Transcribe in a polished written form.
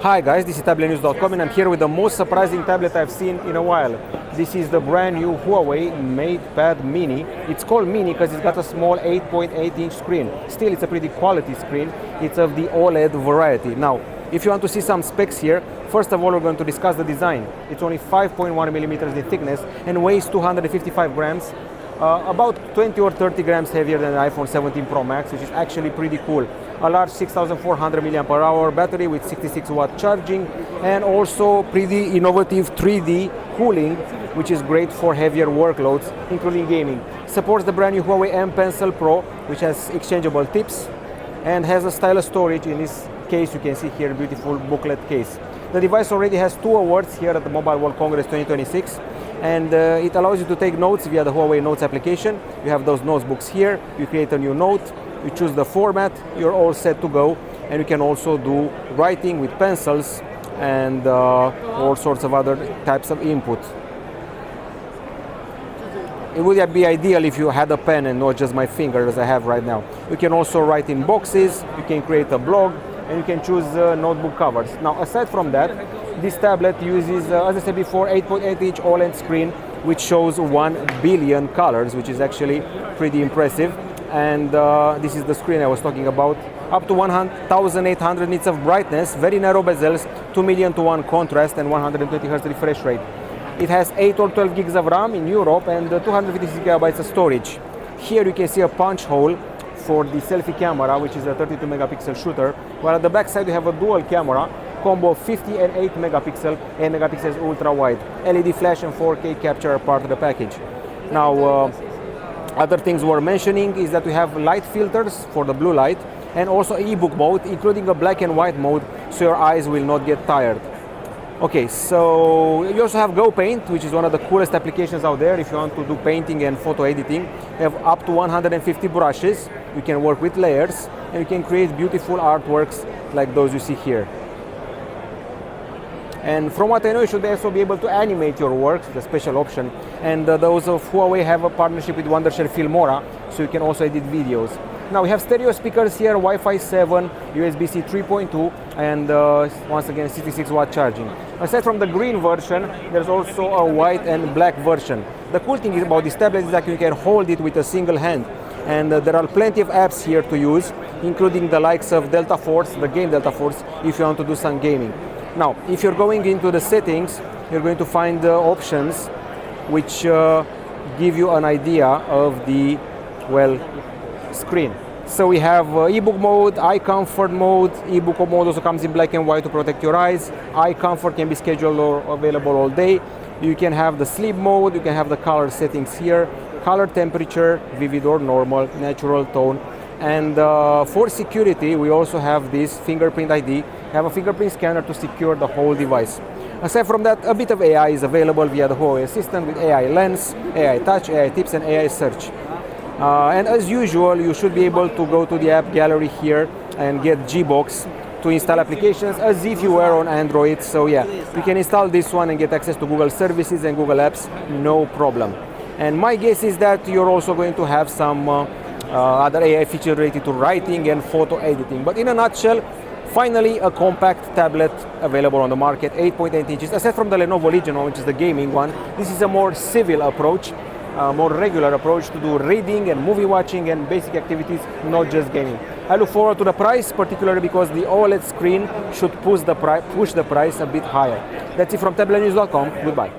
Hi guys, this is Tablet-News.com and I'm here with the most surprising tablet I've seen in a while. This is the brand new HUAWEI MatePad Mini. It's called Mini because it's got a small 8.8-inch screen. Still, it's a pretty quality screen. It's of the OLED variety. Now, if you want to see some specs here, first of all, we're going to discuss the design. It's only 5.1 millimeters in thickness and weighs 255 grams. About 20 or 30 grams heavier than the iPhone 17 Pro Max, which is actually pretty cool. A large 6,400 mAh battery with 66 watt charging, and also pretty innovative 3D cooling, which is great for heavier workloads, including gaming. Supports the brand new Huawei M Pencil Pro, which has exchangeable tips and has a stylus storage. In this case, you can see here, beautiful booklet case. The device already has 2 awards here at the Mobile World Congress 2026, and it allows you to take notes via the Huawei Notes application. You have those notebooks here, you create a new note, you choose the format, you're all set to go, and you can also do writing with pencils and all sorts of other types of input. It would be ideal if you had a pen and not just my finger as I have right now. You can also write in boxes, you can create a blog, and you can choose notebook covers. Now, aside from that, this tablet uses, as I said before, 8.8-inch OLED screen, which shows 1 billion colors, which is actually pretty impressive. And this is the screen I was talking about. Up to 1,800 nits of brightness, very narrow bezels, 2:1 contrast, and 120 Hz refresh rate. It has 8 or 12 gigs of RAM in Europe and 256 gigabytes of storage. Here you can see a punch hole for the selfie camera, which is a 32 megapixel shooter, while at the back side you have a dual camera combo of 50 and 8 megapixel, 8 megapixels ultra wide. LED flash and 4K capture are part of the package. Now, other things we're mentioning is that we have light filters for the blue light and also ebook mode, including a black and white mode, so your eyes will not get tired. Okay, so you also have Go Paint, which is one of the coolest applications out there if you want to do painting and photo editing. You have up to 150 brushes, you can work with layers, and you can create beautiful artworks like those you see here. And from what I know, you should also be able to animate your work, the special option. And those of Huawei have a partnership with Wondershare Filmora, so you can also edit videos. Now we have stereo speakers here, Wi-Fi 7, USB-C 3.2, and once again 66 watt charging. Aside from the green version, there's also a white and black version. The cool thing about this tablet is that you can hold it with a single hand. And there are plenty of apps here to use, including the likes of Delta Force, the game Delta Force, if you want to do some gaming. Now, if you're going into the settings, you're going to find the options which give you an idea of the, well, screen. So we have ebook mode, eye comfort mode. Ebook mode also comes in black and white to protect your eyes. Eye comfort can be scheduled or available all day. You can have the sleep mode, you can have the color settings here, color temperature, vivid or normal, natural tone. And for security, we also have this fingerprint ID. We have a fingerprint scanner to secure the whole device. Aside from that, a bit of AI is available via the Huawei Assistant with AI Lens, AI Touch, AI Tips, and AI Search. And as usual, you should be able to go to the app gallery here and get Gbox to install applications as if you were on Android. So yeah, you can install this one and get access to Google services and Google apps, no problem. And my guess is that you're also going to have some other AI feature related to writing and photo editing. But in a nutshell, finally a compact tablet available on the market, 8.8 inches. Aside from the Lenovo Legion one, which is the gaming one, this is a more civil approach, more regular approach to do reading and movie watching and basic activities, not just gaming. I look forward to the price, particularly because the OLED screen should push the price a bit higher. That's it from Tablet-News.com. Goodbye.